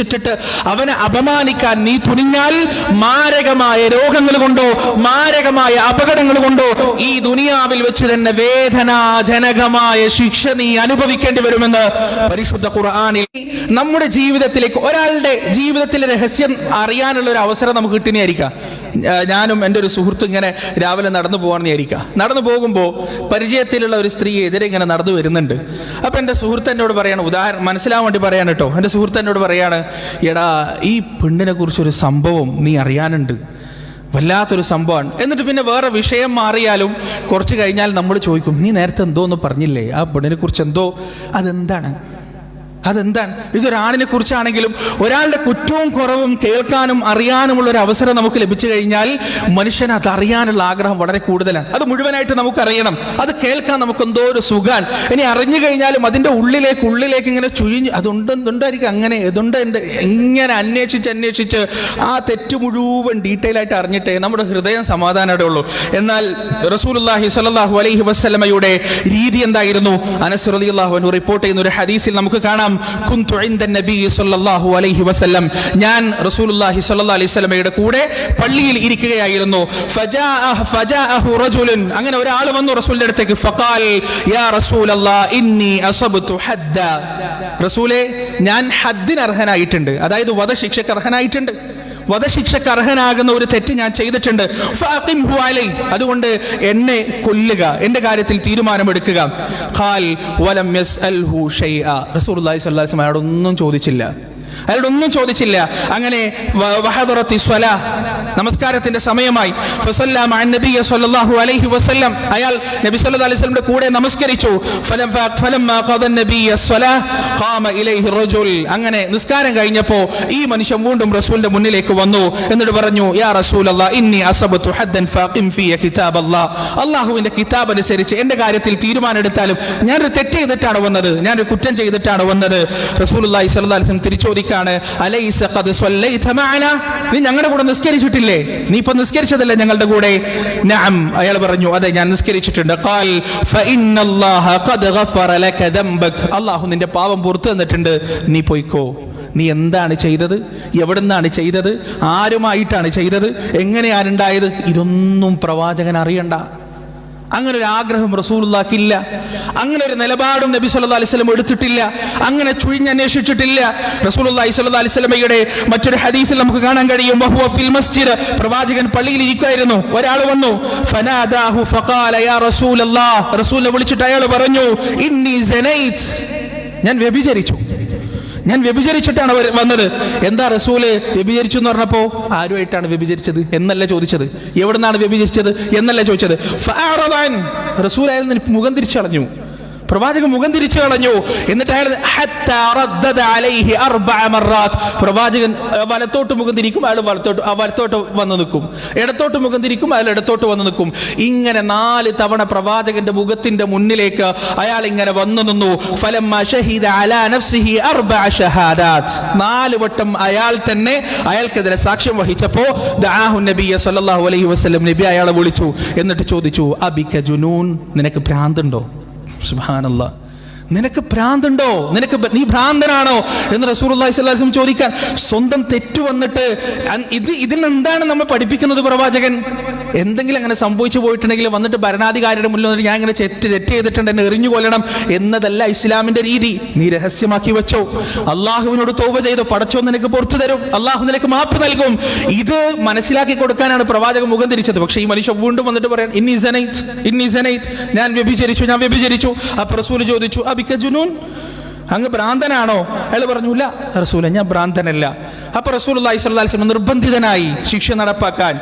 ിട്ട് അവനെ അപമാനിക്കാൻ നീ തുനിഞ്ഞാൽ മാരകമായ രോഗങ്ങൾ കൊണ്ടോ മാരകമായ അപകടങ്ങൾ കൊണ്ടോ ഈ ദുനിയാവിൽ വെച്ച് തന്നെ വേദനാജനകമായ ശിക്ഷ നീ അനുഭവിക്കേണ്ടി വരുമെന്ന് പരിശുദ്ധ ഖുർആനിൽ. നമ്മുടെ ജീവിതത്തിലേക്ക് ഒരാളുടെ ജീവിതത്തിലെ രഹസ്യം അറിയാനുള്ള ഒരു അവസരം നമുക്ക് കിട്ടുന്നതായിരിക്കാം. ഞാനും എൻ്റെ ഒരു സുഹൃത്തും ഇങ്ങനെ രാവിലെ നടന്നു പോകാമെന്നായിരിക്കാം. നടന്നു പോകുമ്പോൾ പരിചയത്തിലുള്ള ഒരു സ്ത്രീ എതിരെ ഇങ്ങനെ നടന്നു വരുന്നുണ്ട്. അപ്പം എൻ്റെ സുഹൃത്ത് എന്നോട് പറയാണ്, ഉദാഹരണം മനസ്സിലാവാൻ വേണ്ടി പറയാണ് കേട്ടോ, എൻ്റെ സുഹൃത്ത് എന്നോട് പറയാണ്, എടാ ഈ പെണ്ണിനെ കുറിച്ചൊരു സംഭവം നീ അറിയാനുണ്ട്, വല്ലാത്തൊരു സംഭവമാണ്. എന്നിട്ട് പിന്നെ വേറെ വിഷയം മാറിയാലും കുറച്ച് കഴിഞ്ഞാൽ നമ്മൾ ചോദിക്കും, നീ നേരത്തെ എന്തോ ഒന്ന് പറഞ്ഞില്ലേ ആ പെണ്ണിനെ കുറിച്ച് എന്തോ, അതെന്താണ്? ഇതൊരാണിനെ കുറിച്ചാണെങ്കിലും ഒരാളുടെ കുറ്റവും കുറവും കേൾക്കാനും അറിയാനുമുള്ള ഒരു അവസരം നമുക്ക് ലഭിച്ചു കഴിഞ്ഞാൽ മനുഷ്യൻ അത് അറിയാനുള്ള ആഗ്രഹം വളരെ കൂടുതലാണ്. അത് മുഴുവനായിട്ട് നമുക്കറിയണം, അത് കേൾക്കാൻ നമുക്ക് എന്തോ ഒരു സുഖാൻ. ഇനി അറിഞ്ഞു കഴിഞ്ഞാലും അതിൻ്റെ ഉള്ളിലേക്ക് ഇങ്ങനെ ചുഴിഞ്ഞ് അതുണ്ടായിരിക്കും, അങ്ങനെ ഇതുണ്ട് ഇങ്ങനെ അന്വേഷിച്ച് ആ തെറ്റ് മുഴുവൻ ഡീറ്റെയിൽ ആയിട്ട് അറിഞ്ഞിട്ടേ നമ്മുടെ ഹൃദയം സമാധാനമേ ഉള്ളൂ. എന്നാൽ റസൂലുള്ളാഹി സ്വല്ലല്ലാഹു അലൈഹി വസല്ലമയുടെ രീതി എന്തായിരുന്നു? അനസ് റളിയല്ലാഹു അൻഹു റിപ്പോർട്ട് ചെയ്യുന്ന ഒരു ഹദീസിൽ നമുക്ക് കാണാം, കുന്തു ഇൻദ നബി സ്വല്ലല്ലാഹു അലൈഹി വസല്ലം, ഞാൻ റസൂലുള്ളാഹി സ്വല്ലല്ലാഹു അലൈഹി വസല്ലമയുടെ കൂടെ പള്ളിയിൽ ഇരിക്കുകയായിരുന്നു. ഫജാഅഹു റജുലുൻ, അങ്ങനെ ഒരാൾ വന്നു റസൂലിന്റെ അടുത്തേക്ക്. ഫഖാൽ യാ റസൂലല്ലാഹ് ഇന്നി അസബ്തു ഹദ്ദ, റസൂലേ ഞാൻ ഹദ്ദിന് അർഹനായിട്ടുണ്ട്, അതായത് വധശിക്ഷയ്ക്ക് അർഹനായിട്ടുണ്ട്, വധശിക്ഷയ്ക്ക് അർഹനാകുന്ന ഒരു തെറ്റ് ഞാൻ ചെയ്തിട്ടുണ്ട്. ഫഅഖിംഹു അലൈ, അതുകൊണ്ട് എന്നെ കൊല്ലുക, എന്റെ കാര്യത്തിൽ തീരുമാനമെടുക്കുക. ഖാൽ വലം യസ്അൽഹു ഷൈഅ, റസൂലുള്ളാഹി സ്വല്ലല്ലാഹു അലൈഹി വസല്ലം അയാളോടൊന്നും ചോദിച്ചില്ല. അങ്ങനെ വഹദറത്തി സ്വലാ, നമസ്കാരത്തിന്റെ സമയമായി. ഫസല്ല മഅ നബി സ്വല്ലല്ലാഹു അലൈഹി വസല്ലം, അയാൾ നബി സല്ലല്ലാഹു അലൈഹി വസല്ലമയുടെ കൂടെ നമസ്കരിച്ചു. ഫലമ്മാ ഖദ നബി സ്വലാ ഖാമ ഇലൈഹി റജുൽ, അങ്ങനെ നിസ്കാരം കഴിഞ്ഞപ്പോൾ ഈ മനുഷ്യൻ വീണ്ടും റസൂലിന്റെ മുന്നിലേക്ക് വന്നു. എന്നിട്ട് പറഞ്ഞു, യാ റസൂലല്ലാഹ് ഇന്നി അസബ്തു ഹദ്ദൻ ഫഖിം ഫീ കിതാബല്ലാഹ്, അല്ലാഹുവിന്റെ കിതാബ് അനുസരിച്ച് എന്റെ കാര്യത്തിൽ തീരുമാനം എടുത്താലും ഞാനൊരു തെറ്റ് ചെയ്തിട്ടാണ് വന്നത്, ഞാനൊരു കുറ്റം ചെയ്തിട്ടാണ് വന്നത്. റസൂലുള്ളാഹി സ്വല്ലല്ലാഹു അലൈഹി വസല്ലം തിരിച്ചോദിക്കാണ്, അലൈസ ഖദ് സ്വല്ലൈത മഅനാ, നീ ഞങ്ങളുടെ കൂടെ നിസ്കരിച്ചിട്ടില്ലേ? നീ ഇപ്പൊ നിസ്കരിച്ചതല്ലേ ഞങ്ങളുടെ കൂടെ? നഅം, അയാൾ പറഞ്ഞു അതെ ഞാൻ നിസ്കരിച്ചിട്ടുണ്ട്. ഖാൽ ഫഇന്നല്ലാഹ ഖദ് ഗഫറ ലക ദംബക്, അല്ലാഹു നിന്റെ പാപം പുറത്തു തന്നിട്ടുണ്ട്, നീ പോയിക്കോ. നീ എന്താണ് ചെയ്തത്, എവിടുന്നാണ് ചെയ്തത്, ആരുമായിട്ടാണ് ചെയ്തത്, എങ്ങനെയാണ് ഉണ്ടായത്, ഇതൊന്നും പ്രവാചകൻ അറിയണ്ട. അങ്ങനെ ഒരു ആഗ്രഹം റസൂലുള്ളാഹിക്കില്ല, അങ്ങനെ ഒരു നിലപാടും നബി സല്ലല്ലാഹു അലൈഹി വസല്ലം എടുത്തിട്ടില്ല, അങ്ങനെ ചുഴിഞ്ഞന്വേഷിച്ചിട്ടില്ല. റസൂലുള്ളാഹി സ്വല്ലല്ലാഹു അലൈഹി വസല്ലമയുടെ മറ്റൊരു ഹദീസിൽ നമുക്ക് കാണാൻ കഴിയും, വഹുവ ഫിൽ മസ്ജിദ്, പ്രവാചകൻ പള്ളിയിൽ ഇരിക്കുകയായിരുന്നു. ഒരാൾ വന്നു, ഫനാദാഹു ഫഖാല യാ റസൂലല്ലാഹ്, റസൂലിനെ വിളിച്ചിട്ട് അയാൾ പറഞ്ഞു, ഇന്നി സനൈത്, ഞാൻ വ്യഭിചരിച്ചിട്ടാണ് വന്നത്. എന്താ റസൂല് വ്യഭിചരിച്ചു എന്ന് പറഞ്ഞപ്പോ ആരുമായിട്ടാണ് വ്യഭിചരിച്ചത് എന്നല്ല ചോദിച്ചത്, എവിടുന്നാണ് വ്യഭിചരിച്ചത് എന്നല്ല ചോദിച്ചത്. റസൂൽ അയാൾ മുഖം തിരിച്ചു കളഞ്ഞു, പ്രവാചകൻ മുഖം തിരിച്ചു കളഞ്ഞു. എന്നിട്ട് അയാൾ പ്രവാചകൻ വലത്തോട്ട് മുഖം തിരിക്കും, അയാൾ വലത്തോട്ട് വന്നു നിൽക്കും, ഇടത്തോട്ട് മുഖം തിരിക്കും, അയാൾ ഇടത്തോട്ട് വന്നു നിൽക്കും. ഇങ്ങനെ 4 തവണ പ്രവാചകന്റെ മുഖത്തിന്റെ മുന്നിലേക്ക് അയാൾ ഇങ്ങനെ വന്നു നിന്നു. ഫലമ്മ ഷഹീദ അലാ നഫ്സിഹി 4 ഷഹാദാത്ത്, 4 വട്ടം അയാൾ തന്നെ അയാൾക്കെതിരെ സാക്ഷ്യം വഹിച്ചപ്പോ ദഅാഹു നബിയ സല്ലല്ലാഹു അലൈഹി വസല്ലം, നബി അയാളെ വിളിച്ചു. എന്നിട്ട് ചോദിച്ചു, അബിക ജുനൂൻ, നിനക്ക് ഭ്രാന്തുണ്ടോ? സുബ്ഹാനല്ലാഹ്, നിനക്ക് ഭ്രാന്തുണ്ടോ, നീ ഭ്രാന്തനാണോ എന്ന് റസൂലുള്ളാഹി സ്വല്ലല്ലാഹു അലൈഹി വസല്ലം ചോദിക്കാൻ. സ്വന്തം തെറ്റ് വന്നിട്ട് ഇതിനെന്താണ് നമ്മൾ പഠിപ്പിക്കുന്നത്? പ്രവാചകൻ എന്തെങ്കിലും അങ്ങനെ സംഭവിച്ചു പോയിട്ടുണ്ടെങ്കിൽ വന്നിട്ട് ഭരണാധികാരിയുടെ മുന്നിൽ വന്നിട്ട് ഞാൻ ഇങ്ങനെ തെറ്റ് ചെയ്തിട്ടുണ്ട്, എന്നെ എറിഞ്ഞു കൊല്ലണം എന്നതല്ല ഇസ്ലാമിന്റെ രീതി. നീ രഹസ്യമാക്കി വെച്ചോ, അള്ളാഹുവിനോട് തൗബ ചെയ്തോ, പടച്ചോൻ നിനക്ക് പുറത്തു തരും, അള്ളാഹു നിനക്ക് മാപ്പ് നൽകും. ഇത് മനസ്സിലാക്കി കൊടുക്കാനാണ് പ്രവാചകൻ മുഖം തിരിച്ചത്. പക്ഷേ ഈ മനുഷ്യൻ വീണ്ടും വന്നിട്ട് പറയാൻ, ഇന്നി സനൈത്, ഞാൻ വ്യഭിചരിച്ചു. അപ്പോൾ റസൂൽ ചോദിച്ചു, അബിക ജുനൂൻ, അങ്ങ് ഭ്രാന്തനാണോ? അയാൾ പറഞ്ഞു, ഇല്ല റസൂലെ, ഞാൻ ഭ്രാന്തനല്ല. അപ്പൊ റസൂലുള്ളാഹി സ്വല്ലല്ലാഹു അലൈഹി വസല്ലം നിർബന്ധിതനായി ശിക്ഷ നടപ്പാക്കാൻ.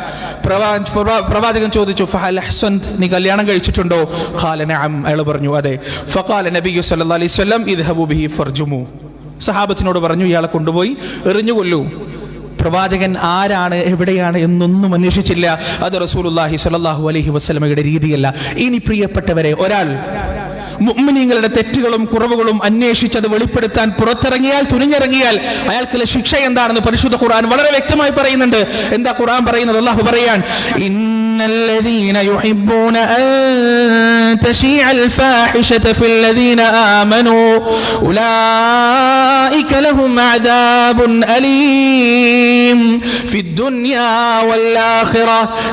പ്രവാചകൻ ചോദിച്ചു, ഫഹൽ അഹ്സൻത്, നീ കല്യാണം കഴിച്ചിട്ടുണ്ടോ? ഖാല നഅം, അയാൾ പറഞ്ഞു അതെ. ഫഖാല നബിയ്യു സ്വല്ലല്ലാഹു അലൈഹി വസല്ലം ഇദ്ഹബു ബിഹി ഫർജുമു, സഹാബത്തിനോട് പറഞ്ഞു ഇയാളെ കൊണ്ടുപോയി എറിഞ്ഞു കൊല്ലൂ. പ്രവാചകൻ ആരാണ്, എവിടെയാണ് എന്നൊന്നും അന്വേഷിച്ചില്ല. അത് റസൂലുള്ളാഹി സ്വല്ലല്ലാഹു അലൈഹി വസല്ലമയുടെ രീതിയല്ല. ഇനി പ്രിയപ്പെട്ടവരെ, ഒരാൾ മുഅ്മിനീങ്ങളുടെ തെറ്റുകളും കുറവുകളും അന്വേഷിച്ചത് വെളിപ്പെടുത്താൻ തുനിഞ്ഞിറങ്ങിയാൽ അയാൾക്കുള്ള ശിക്ഷ എന്താണെന്ന് പരിശുദ്ധ ഖുർആൻ വളരെ വ്യക്തമായി പറയുന്നുണ്ട്. എന്താ ഖുർആൻ പറയുന്നത്? അല്ലാഹു പറയാൻ, ഇന്നല്ലദീന യുഹിബ്ബൂന അൻ തശീഅൽ ഫാഹിഷത ഫില്ലദീന ആമനൂ ഉലൈക ലഹും അദാബുൻ അലീം ഫിദ്ദുനിയാ വൽ ആഖിറ.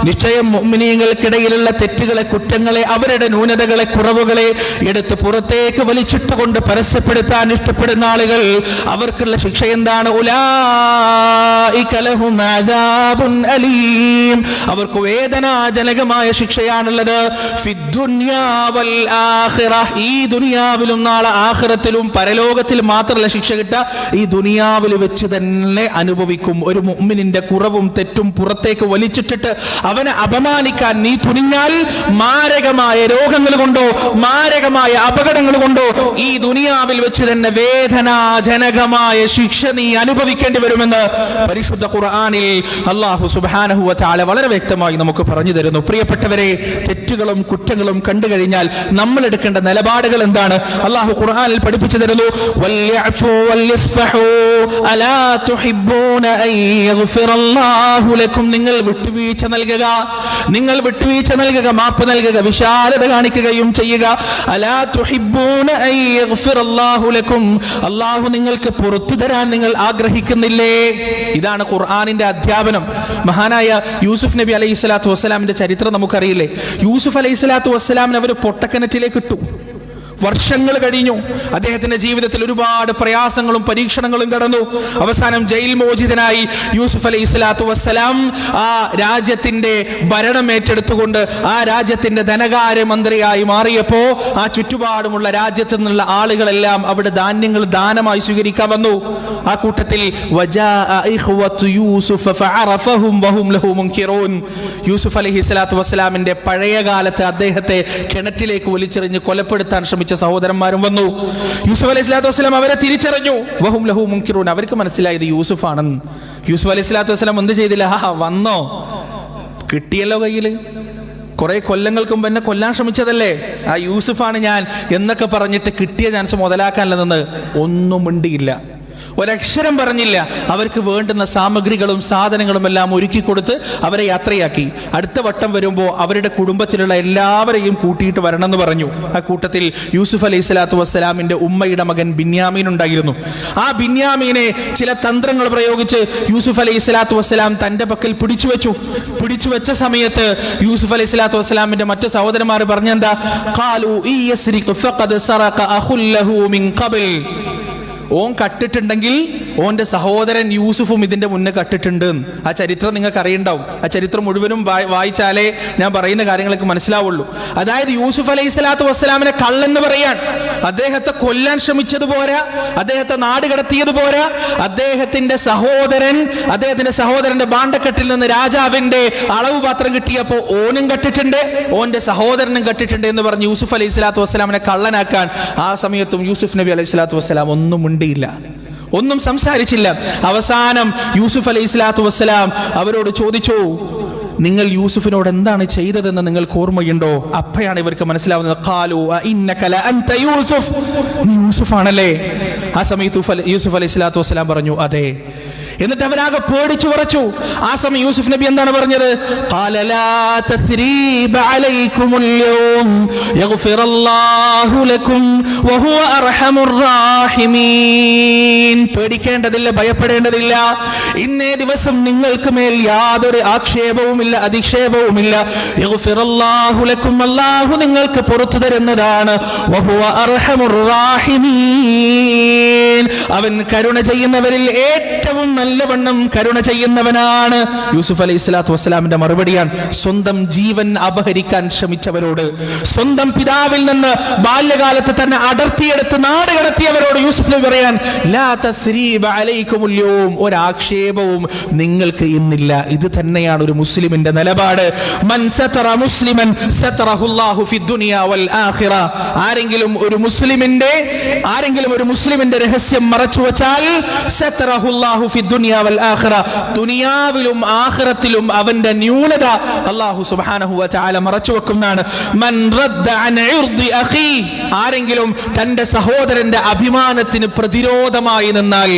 നിശ്ചയം മുഅ്മിനീങ്ങൾക്കിടയിലുള്ള തെറ്റുകളെ, കുറ്റങ്ങളെ, അവരുടെ ന്യൂനതകളെ, കുറവുകളെ എടുത്ത് പുറത്തേക്ക് വലിച്ചിട്ടുകൊണ്ട് പരസ്യപ്പെടുത്താൻ ഇഷ്ടപ്പെടുന്ന ആളുകൾ, അവർക്കുള്ള ശിക്ഷ എന്താണ്? ഉലൈക ലഹും അദാബുൻ അലീം, അവർക്ക് വേദനാജനകമായ ശിക്ഷയാണുള്ളത്. ഫിദ്ദുനിയാ വൽ ആഖിറ, ഈ ദുനിയാവിലും നാളെ ആഖിറത്തിലും പരലോകത്തിൽ മാത്രമല്ല ശിക്ഷ കിട്ടുക, ഈ ദുനിയാവിൽ വെച്ച് തന്നെ അനുഭവിക്കും. ഒരു മുഅ്മിനിന്റെ കുറവും തെറ്റും പുറത്തേക്ക് വലിച്ചിട്ടിട്ട് അവനെ അപമാനിക്കാൻ നീ തുനിഞ്ഞാൽ മാരകമായ രോഗങ്ങൾ കൊണ്ടോ മാരകമായ അപകടങ്ങൾ കൊണ്ടോ ഈ ദുനിയാവിൽ വെച്ച് തന്നെ വേദനാജനകമായ ശിക്ഷ നീ അനുഭവിക്കേണ്ടി വരുമെന്ന് പരിശുദ്ധ ഖുർആനിൽ അല്ലാഹു സുബ്ഹാനഹു വ തആല വളരെ വ്യക്തമായി നമുക്ക് പറഞ്ഞു തരുന്നു. പ്രിയപ്പെട്ടവരെ, തെറ്റുകളും കുറ്റങ്ങളും കണ്ടു കഴിഞ്ഞാൽ നമ്മൾ എടുക്കേണ്ട നിലപാടുകൾ എന്താണ്? അല്ലാഹു ഖുർആനിൽ പഠിപ്പിച്ചു തരുന്നു. വൽയഅഫു വൽയസ്ഫഹു അലാ തുഹിബ്ബൂന അൻ യഗ്ഫിറല്ലാഹു ലക്കും, നിങ്ങൾ വിട്ടുവീഴ്ച നൽകുക, നിങ്ങൾ വിട്ടുവീഴ്ച നൽകുക, മാപ്പ് നൽകുക, വിശാലത കാണിക്കുകയും ചെയ്യുക. അലാ തുഹിബ്ബൂന അൻ യഗ്ഫിറല്ലാഹു ലക്കും, അല്ലാഹു നിങ്ങൾക്ക് പുറത്തു തരാൻ നിങ്ങൾ ആഗ്രഹിക്കുന്നില്ലേ? ഇതാണ് ഖുർആനിന്റെ അധ്യാപനം. മഹാനായ യൂസുഫ് നബി അലൈഹി സ്വലാത്തു വസ്സലാമിന്റെ ചരിത്രം നമുക്കറിയില്ലേ? യൂസുഫ് അലൈഹി സ്വലാത്തു വസ്സലാമിനെ അവർ പൊട്ടക്കിണറ്റിലേക്ക് ഇട്ടു. വർഷങ്ങൾ കഴിഞ്ഞു. അദ്ദേഹത്തിന്റെ ജീവിതത്തിൽ ഒരുപാട് പ്രയാസങ്ങളും പരീക്ഷണങ്ങളും കടന്നു. അവസാനം ജയിൽ മോചിതനായി യൂസുഫ് അലൈഹി സ്വലാത്തു വസ്സലാം ആ രാജ്യത്തിന്റെ ഭരണം ഏറ്റെടുത്തുകൊണ്ട് ആ രാജ്യത്തിന്റെ ധനകാര്യമന്ത്രിയായി മാറിയപ്പോ ആ ചുറ്റുപാടുമുള്ള രാജ്യത്തു നിന്നുള്ള ആളുകളെല്ലാം അവിടെ ധാന്യങ്ങൾ ദാനമായി സ്വീകരിക്കാൻ വന്നു. ആ കൂട്ടത്തിൽ യൂസുഫ് അലൈഹി സ്വലാത്തു വസ്സലാമിന്റെ പഴയ കാലത്ത് അദ്ദേഹത്തെ കിണറ്റിലേക്ക് വലിച്ചെറിഞ്ഞ് കൊലപ്പെടുത്താൻ ശ്രമിച്ച സഹോദരന്മാരും വന്നു. യൂസുഫ് അലൈഹി സ്വലാത്തു വസ്സലാം അവരെ തിരിച്ചറിഞ്ഞു. വഹും ലഹു മുൻകിറൂൻ, അവർക്ക് മനസ്സിലായത് യൂസുഫ് ആണെന്ന്. യൂസുഫ് അലൈഹി സ്വലാത്തു വസ്സലാം എന്ത് ചെയ്തില്ല? വന്നോ, കിട്ടിയല്ലോ കയ്യില്, കുറെ കൊല്ലങ്ങൾക്ക് മുമ്പ് എന്നെ കൊല്ലാൻ ശ്രമിച്ചതല്ലേ, ആ യൂസുഫാണ് ഞാൻ എന്നൊക്കെ പറഞ്ഞിട്ട് കിട്ടിയ ചാൻസ് മുതലാക്കാനല്ല നിന്ന് ഒന്നും മിണ്ടിയില്ല, ഒരക്ഷരം പറഞ്ഞില്ല. അവർക്ക് വേണ്ടുന്ന സാമഗ്രികളും സാധനങ്ങളും എല്ലാം ഒരുക്കി കൊടുത്ത് അവരെ യാത്രയാക്കി. അടുത്ത വട്ടം വരുമ്പോൾ അവരുടെ കുടുംബത്തിലുള്ള എല്ലാവരെയും കൂട്ടിയിട്ട് വരണം എന്ന് പറഞ്ഞു. ആ കൂട്ടത്തിൽ യൂസുഫ് അലൈഹി സ്വലാത്തു വസ്സലാമിന്റെ ഉമ്മയുടെ മകൻ ബിന്യാമീൻ ഉണ്ടായിരുന്നു. ആ ബിന്യാമീനെ ചില തന്ത്രങ്ങൾ പ്രയോഗിച്ച് യൂസുഫ് അലൈഹി സ്വലാത്തു വസ്സലാം തന്റെ പക്കൽ പിടിച്ചു വെച്ച സമയത്ത് യൂസുഫ് അലൈഹി സ്വലാത്തു വസ്സലാമിന്റെ മറ്റു സഹോദരന്മാർ പറഞ്ഞെന്താ? ഖാലു ഇയസ്രിഖ് ഫഖദ് സറഖ അഖുൽ ലഹു മിൻ ഖബൽ, ഓൻ കട്ടിട്ടുണ്ടെങ്കിൽ ഓന്റെ സഹോദരൻ യൂസുഫും ഇതിന്റെ മുന്നേ കട്ടിട്ടുണ്ട്. ആ ചരിത്രം നിങ്ങൾക്ക് അറിയണ്ടാവും. ആ ചരിത്രം മുഴുവനും വായിച്ചാലേ ഞാൻ പറയുന്ന കാര്യങ്ങൾക്ക് മനസ്സിലാവുള്ളൂ. അതായത് യൂസുഫ് അലൈഹി സ്വലാത്തു വസ്സലാമിനെ കള്ളെന്ന് പറയാൻ, അദ്ദേഹത്തെ കൊല്ലാൻ ശ്രമിച്ചത് പോരാ, അദ്ദേഹത്തെ നാട് കടത്തിയത് പോരാ, അദ്ദേഹത്തിന്റെ സഹോദരന്റെ ബാണ്ടക്കെട്ടിൽ നിന്ന് രാജാവിന്റെ അളവ് പാത്രം കിട്ടിയപ്പോ ഓനും കട്ടിട്ടുണ്ട്, ഓന്റെ സഹോദരനും കട്ടിട്ടുണ്ട് എന്ന് പറഞ്ഞ് യൂസുഫ് അലൈഹി സ്വലാത്തു വസ്സലാമിനെ കള്ളനാക്കാൻ ആ സമയത്തും യൂസുഫ് നബി അലൈഹി സ്വലാത്തു വസ്സലാം ഒന്നും മിണ്ടിയില്ല, ഒന്നും സംസാരിച്ചില്ല. അവസാനം യൂസുഫ് അലൈഹി സ്വലാത്തു വസ്സലാം അവരോട് ചോദിച്ചു, നിങ്ങൾ യൂസുഫിനോട് എന്താണ് ചെയ്തതെന്ന് നിങ്ങൾക്ക് ഓർമ്മയുണ്ടോ? അപ്പോഴാണ് ഇവർക്ക് മനസ്സിലാവുന്നത്. ഖാലു ഇന്നക ലഅൻത യൂസുഫ്, നീ യൂസുഫ് ആണല്ലേ? ആ സമയത്ത് യൂസുഫ് അലൈഹി സ്വലാത്തു വസ്സലാം പറഞ്ഞു അതെ. എന്നിട്ട് അവരാകെ പേടിച്ചു വിറച്ചു. ആ സമയം യൂസുഫ് നബി എന്താണ് പറഞ്ഞത്? ഖാല ലാ തസ്രീബ അലൈക്കുമുൽ യൗം യഗ്ഫിറല്ലാഹു ലക്കും വഹുവ അർഹമുർ റാഹിമീൻ. പേടിക്കേണ്ടതില്ല, ഭയപ്പെടേണ്ടതില്ല. ഇന്നേ ദിവസം നിങ്ങൾക്ക് മേൽ യാതൊരു ആക്ഷേപവുമില്ല, അധിക്ഷേപവുമില്ല. യഗ്ഫിറല്ലാഹു ലക്കും, അല്ലാഹു നിങ്ങൾക്ക് പുറത്തു തരുന്നതാണ്. വഹുവ അർഹമുർ റാഹിമീൻ, അവൻ കരുണ ചെയ്യുന്നവരിൽ ഏറ്റവും നല്ലവണ്ണം കരുണ ചെയ്യുന്നവനാണ്. യൂസുഫ് അലൈഹി സ്വലാത്തു വസ്സലാമിന്റെ മറുപടിയാണ്. സ്വന്തം ജീവൻ അപഹരിക്കാൻ ശ്രമിച്ചവരോട്, സ്വന്തം പിതാവിൽ നിന്ന് ബാല്യകാലത്ത് തന്നെ അടർത്തിയെടുത്ത് നാട് കടത്തിയവരോട് യൂസുഫ് നബി പറയാൻ, ലാ തസ്രീബ അലൈക്കുമുൽ യൗം, ഒരാക്ഷേപവും നിങ്ങൾക്ക് ഇന്നില്ല. ഇത് തന്നെയാണ് ഒരു മുസ്ലിമിന്റെ നിലപാട്. മൻ സതറ മുസ്ലിമൻ സതറഹുല്ലാഹു ഫിദ്ദുനിയ വൽ ആഖിറ. ആരെങ്കിലും ഒരു മുസ്ലിമിന്റെ രഹസ്യം മറച്ചു വച്ചാൽ സതറഹുല്ലാഹു അല്ലാഹു ഫി ദുനിയാ വൽ ആഖിറ, ദുനിയാവിലും ആഖിറത്തിലും അവന്റെ ന്യൂനത അല്ലാഹു സുബ്ഹാനഹു വ തആല മറച്ചു വെക്കുന്നതാണ്. മൻ റദ്ദ അൻ ഇർദി അഖി, ആരെങ്കിലും തന്റെ സഹോദരന്റെ അഭിമാനത്തിന് പ്രതിരോധമായി നിന്നാൽ,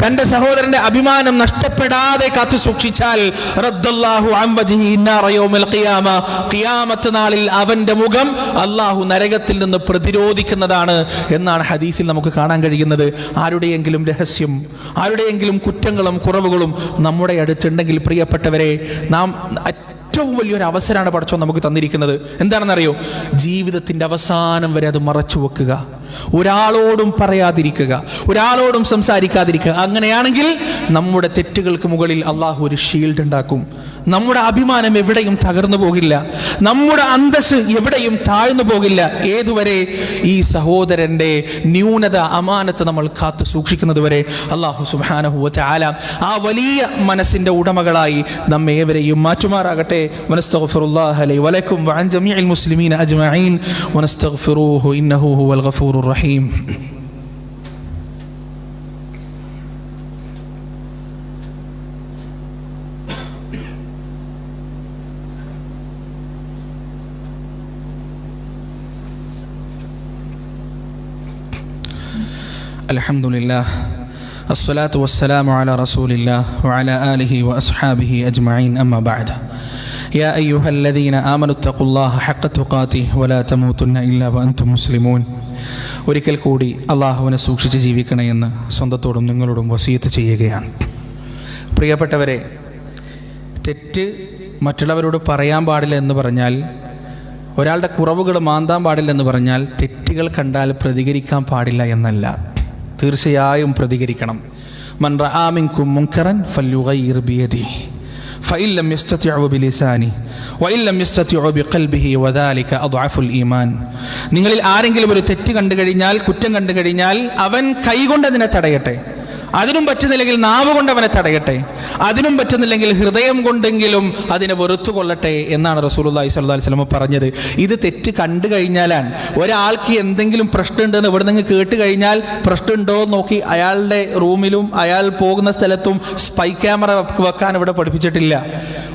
തന്റെ സഹോദരന്റെ അഭിമാനം നഷ്ടപ്പെടാതെ കാത്തു സൂക്ഷിച്ചാൽ, റദ്ദല്ലാഹു അൻ വജ്ഹി നാറ യൗമൽ ഖിയാമ, ഖിയാമത്ത് നാളിൽ അവന്റെ മുഖം അല്ലാഹു നരകത്തിൽ നിന്ന് പ്രതിരോധിക്കുന്നതാണ് എന്നാണ് ഹദീസിൽ നമുക്ക് കാണാൻ കഴിയുന്നത്. ആരുടെയെങ്കിലും രഹസ്യം, ആരുടെയെങ്കിലും കുറ്റങ്ങളും കുറവുകളും നമ്മുടെ അടുത്തുണ്ടെങ്കിൽ പ്രിയപ്പെട്ടവരെ, നാം ഏറ്റവും വലിയൊരു അവസരമാണ് പടച്ചോൻ നമുക്ക് തന്നിരിക്കുന്നത്. എന്താണെന്നറിയോ? ജീവിതത്തിന്റെ അവസാനം വരെ അത് മറച്ചു വെക്കുക, ഒരാളോടും പറയാതിരിക്കുക, ഒരാളോടും സംസാരിക്കാതിരിക്കുക. അങ്ങനെയാണെങ്കിൽ നമ്മുടെ തെറ്റുകൾക്ക് മുകളിൽ അള്ളാഹു ഒരു ഷീൽഡ് ഉണ്ടാക്കും. നമ്മുടെ അഭിമാനം എവിടെയും തകർന്നു പോകില്ല, നമ്മുടെ അന്തസ്സ് എവിടെയും താഴ്ന്നു പോകില്ല. ഏതുവരെ? ഈ സഹോദരന്റെ ന്യൂനത, അമാനത്ത് നമ്മൾ കാത്തു സൂക്ഷിക്കുന്നത് വരെ. അല്ലാഹു സുബ്ഹാനഹു വ തആല ആ വലിയ മനസ്സിന്റെ ഉടമകളായി നമ്മെ ഏവരെയും മാറ്റുമാറാകട്ടെ. വനസ്തഗ്ഫിറുല്ലാഹ ലി വലക്കും വഅൻ ജമീഇൽ മുസ്ലിമീന അജ്മഈൻ വനസ്തഗ്ഫിറൂഹു ഇന്നഹു ഹുവൽ ഗഫൂറുർ റഹീം. അൽഹംദുലില്ലാഹ് അസ്സലാത്തു വസ്സലാമു അലാ റസൂലില്ലാഹ് വഅലാ ആലിഹി വഅസ്ഹാബിഹി അജ്മഈൻ. അമ്മാ ബഅദ്. യാ അയ്യുഹല്ലദീന ആമനു തഖുല്ലാഹ ഹഖ്ക തുഖാതിഹി വലാ തമൂതുന്ന ഇല്ലാ വഅൻതും മുസ്ലിമൂൻ. ഒരിക്കൽ കൂടി അല്ലാഹുവിനെ സൂക്ഷിച്ച് ജീവിക്കണമെന്ന് സ്വന്തത്തോടും നിങ്ങളോടും വസിയത്ത് ചെയ്യുകയാണ്. പ്രിയപ്പെട്ടവരെ, തെറ്റ് മറ്റുള്ളവരോട് പറയാൻ പാടില്ല എന്ന് പറഞ്ഞാൽ, ഒരാളുടെ കുറവുകൾ മാന്താൻ പാടില്ലെന്ന് പറഞ്ഞാൽ, തെറ്റുകൾ കണ്ടാൽ പ്രതികരിക്കാൻ പാടില്ല എന്നല്ല. തീർച്ചയായും പ്രതികരിക്കണം. മൻ റആ മിൻകും മുൻകറൻ ഫല്യുഗയ്യിർ ബിയദിഹി ഫഇൻ ലം യസ്തതിഉ ബിലിസാനിഹി വഇൻ ലം യസ്തതിഉ ബിഖൽബിഹി വദാലിക അദ്അഫുൽ ഈമാൻ. നിങ്ങളിൽ ആരെങ്കിലും ഒരു തെറ്റ് കണ്ടു കഴിഞ്ഞാൽ, കുറ്റം കണ്ടു കഴിഞ്ഞാൽ, അവൻ കൈകൊണ്ട് അതിനെ തടയട്ടെ. അതിനും പറ്റുന്നില്ലെങ്കിൽ നാവ് കൊണ്ട് അവനെ തടയട്ടെ. അതിനും പറ്റുന്നില്ലെങ്കിൽ ഹൃദയം കൊണ്ടെങ്കിലും അതിനെ വെറുത്തു കൊള്ളട്ടെ എന്നാണ് റസൂലുള്ളാഹി സ്വല്ലല്ലാഹി അലൈഹി വസല്ലം പറഞ്ഞത്. ഇത് തെറ്റ് കണ്ടു കഴിഞ്ഞാലാണ്. ഒരാൾക്ക് എന്തെങ്കിലും പ്രശ്നമുണ്ടെന്ന് ഇവിടെ നിന്ന് കേട്ട് കഴിഞ്ഞാൽ, പ്രശ്നമുണ്ടോ നോക്കി അയാളുടെ റൂമിലും അയാൾ പോകുന്ന സ്ഥലത്തും സ്പൈ ക്യാമറ വെക്കാൻ ഇവിടെ പഠിപ്പിച്ചിട്ടില്ല.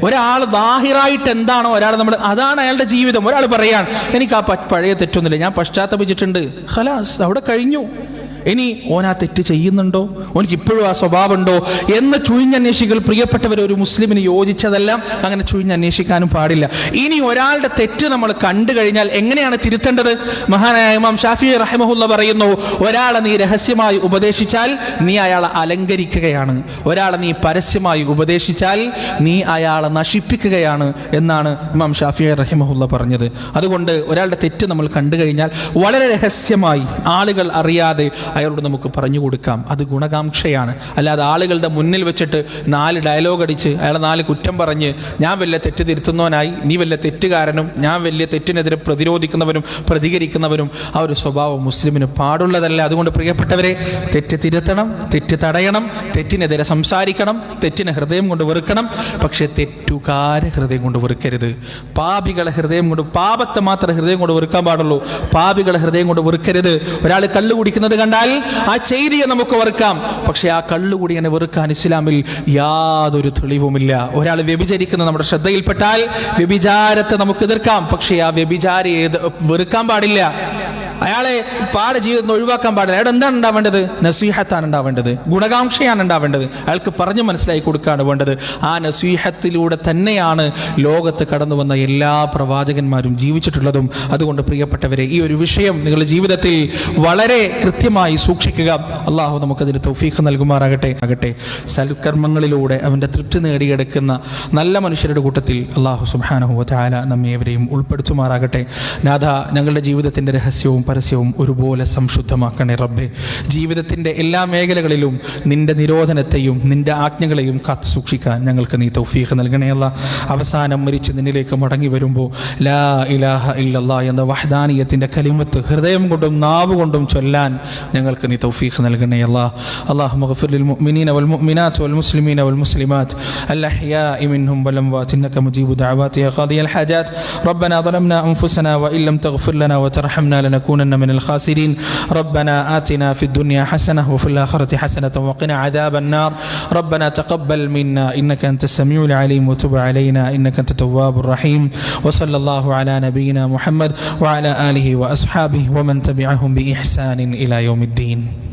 ഒരാൾ ദാഹിറായിട്ട് എന്താണോ നമ്മൾ, അതാണ് അയാളുടെ ജീവിതം. ഒരാൾ പറയാൻ, എനിക്ക് ആ പഴയ തെറ്റൊന്നുമില്ല, ഞാൻ പശ്ചാത്തപിച്ചിട്ടുണ്ട്, ഖലാസ്, അവിടെ കഴിഞ്ഞു. ഇനി ഓനാ തെറ്റ് ചെയ്യുന്നുണ്ടോ, ഓനിക്ക് ഇപ്പോഴും ആ സ്വഭാവമുണ്ടോ എന്ന് ചുഴിഞ്ഞന്വേഷിക്കൽ പ്രിയപ്പെട്ടവർ ഒരു മുസ്ലിമിന് യോജിച്ചതെല്ലാം. അങ്ങനെ ചുഴിഞ്ഞന്വേഷിക്കാനും പാടില്ല. ഇനി ഒരാളുടെ തെറ്റ് നമ്മൾ കണ്ടു കഴിഞ്ഞാൽ എങ്ങനെയാണ് തിരുത്തേണ്ടത്? മഹാനായ ഇമാം ഷാഫി റഹിമഹുല്ല പറയുന്നു, ഒരാളെ നീ രഹസ്യമായി ഉപദേശിച്ചാൽ നീ അയാളെ അലങ്കരിക്കുകയാണ്, ഒരാളെ നീ പരസ്യമായി ഉപദേശിച്ചാൽ നീ അയാളെ നശിപ്പിക്കുകയാണ് എന്നാണ് ഇമാം ഷാഫി റഹിമഹുല്ല പറഞ്ഞത്. അതുകൊണ്ട് ഒരാളുടെ തെറ്റ് നമ്മൾ കണ്ടു കഴിഞ്ഞാൽ വളരെ രഹസ്യമായി, ആളുകൾ അറിയാതെ അയാളോട് നമുക്ക് പറഞ്ഞു കൊടുക്കാം. അത് ഗുണകാംക്ഷയാണ്. അല്ലാതെ ആളുകളുടെ മുന്നിൽ വെച്ചിട്ട് 4 ഡയലോഗ് അടിച്ച് അയാളെ 4 കുറ്റം പറഞ്ഞ് ഞാൻ വലിയ തെറ്റ് തിരുത്തുന്നവനായി, നീ വലിയ തെറ്റുകാരനും, ഞാൻ വലിയ തെറ്റിനെതിരെ പ്രതിരോധിക്കുന്നവനും പ്രതികരിക്കുന്നവനും ആ ഒരു സ്വഭാവം മുസ്ലിമിന് പാടുള്ളതല്ല. അതുകൊണ്ട് പ്രിയപ്പെട്ടവരെ, തെറ്റ് തിരുത്തണം, തെറ്റ് തടയണം, തെറ്റിനെതിരെ സംസാരിക്കണം, തെറ്റിനെ ഹൃദയം കൊണ്ട് വെറുക്കണം. പക്ഷെ തെറ്റുകാരെ ഹൃദയം കൊണ്ട് വെറുക്കരുത്. പാപികളെ ഹൃദയം കൊണ്ട്, പാപത്തെ മാത്രമേ ഹൃദയം കൊണ്ട് വെറുക്കാൻ പാടുള്ളൂ, പാപികളെ ഹൃദയം കൊണ്ട് വെറുക്കരുത്. ഒരാൾ കള്ളു കുടിക്കുന്നത് കണ്ടാൽ ആ ചെയ്തിയെ നമുക്ക് വെറുക്കാം, പക്ഷെ ആ കള്ളുകൂടിയനെ വെറുക്കാൻ ഇസ്ലാമിൽ യാതൊരു തെളിവുമില്ല. ഒരാൾ വ്യഭിചരിക്കുന്നത് നമ്മുടെ ശ്രദ്ധയിൽപ്പെട്ടാൽ വ്യഭിചാരത്തെ നമുക്ക് എതിർക്കാം, പക്ഷെ ആ വ്യഭിചാരിയെ വെറുക്കാൻ പാടില്ല. അയാളെ പാടെ ജീവിതത്തിൽ ഒഴിവാക്കാൻ പാടില്ല. അയാൾ എന്താണ് ഉണ്ടാവേണ്ടത്? നസീഹത്താണ് ഉണ്ടാവേണ്ടത്, ഗുണകാംക്ഷയാണ് ഉണ്ടാവേണ്ടത്. അയാൾക്ക് പറഞ്ഞു മനസ്സിലാക്കി കൊടുക്കുകയാണ് വേണ്ടത്. ആ നസീഹത്തിലൂടെ തന്നെയാണ് ലോകത്ത് കടന്നു വന്ന എല്ലാ പ്രവാചകന്മാരും ജീവിച്ചിട്ടുള്ളതും. അതുകൊണ്ട് പ്രിയപ്പെട്ടവരെ, ഈ ഒരു വിഷയം നിങ്ങളുടെ ജീവിതത്തിൽ വളരെ കൃത്യമായി സൂക്ഷിക്കുക. അള്ളാഹു നമുക്കതിന് തൗഫീഖ് നൽകുമാറാകട്ടെ. സൽക്കർമ്മങ്ങളിലൂടെ അവൻ്റെ തൃപ്തി നേടിയെടുക്കുന്ന നല്ല മനുഷ്യരുടെ കൂട്ടത്തിൽ അള്ളാഹു സുബ്ഹാനഹു വ തആല നമ്മേവരെയും ഉൾപ്പെടുത്തുമാറാകട്ടെ. നാഥ, ഞങ്ങളുടെ ജീവിതത്തിൻ്റെ രഹസ്യവും പരസ്യവും ഒരുപോലെ സംശുദ്ധമാക്കണേ റബ്ബേ. ജീവിതത്തിൻ്റെ എല്ലാ മേഖലകളിലും നിന്റെ നിരോധനത്തെയും നിന്റെ ആജ്ഞകളെയും കാത്തു സൂക്ഷിക്കാൻ ഞങ്ങൾക്ക് നീ തൗഫീഖ് നൽകണേ അല്ലാ. അവസാനം മരിച്ച് നിന്നിലേക്ക് മടങ്ങി വരുമ്പോൾ ലാ ഇലാഹ ഇല്ലല്ലാഹ് എന്ന വഹ്ദാനിയത്തിൻ്റെ കലിമത്ത് ഹൃദയം കൊണ്ടും നാവ് കൊണ്ടും ചൊല്ലാൻ ഞങ്ങൾക്ക് നീ തൗഫീഖ് നൽകണേ അല്ലാ. അല്ലാഹുമ്മ ഗ്ഫിർ ലിൽ മുഅ്മിനീന വൽ മുഅ്മിനാത്ത് വൽ മുസ്ലിമീന വൽ മുസ്ലിമാത്ത് അൽ അഹ്യാഇ മിൻഹും വൽ അംവാത് ഇന്നക മുജീബു ദഅവാതി യാ ഖാദിയൽ ഹാജാത്ത്. റബ്ബനാ ളലംനാ അൻഫുസനാ വഇൻ ലം തഗ്ഫിർ ലനാ വതർഹംനാ ലനകൂന لنكونن من الخاسرين. ربنا آتنا في الدنيا حسنة وفي الآخرة حسنة وقنا عذاب النار. ربنا تقبل منا إنك أنت السميع العليم وتب علينا إنك أنت التواب الرحيم. وصلى الله على نبينا محمد وعلى آله وأصحابه ومن تبعهم بإحسان إلى يوم الدين.